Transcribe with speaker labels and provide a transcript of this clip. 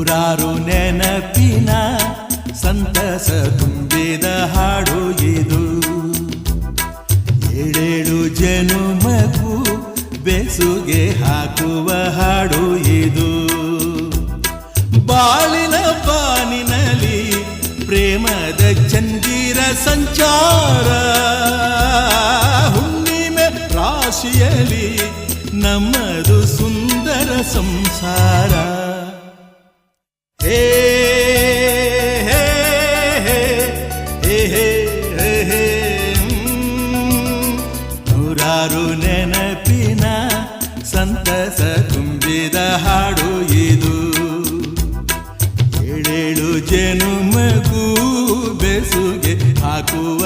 Speaker 1: ನೂರಾರು ನೆನಪಿನ ಸಂತಸ ತುಂಬಿದ ಹಾಡು ಇದು. ಏಳೇಳು ಜನುಮಕ್ಕೂ ಬೆಸುಗೆ ಹಾಕುವ ಹಾಡು ಇದು. ಬಾಳಿನ ಬಾನಿನಲ್ಲಿ ಪ್ರೇಮದ ಚಂದಿರ ಸಂಚಾರ, ಹುಣ್ಣಿಮೆ ರಾಶಿಯಲ್ಲಿ ನಮ್ಮದು ಸುಂದರ ಸಂಸಾರ. ಹೇ ಹೇ ಹೇ ಹೇ ಹೇ ಹೇ ನೂರಾರು ನೆನಪಿನ ಸಂತಸ ತುಂಬಿದ ಹಾಡು ಇದು. ಏಳೇಳು ಜನುಮಗೂ ಬೆಸುಗೆ ಹಾಕುವ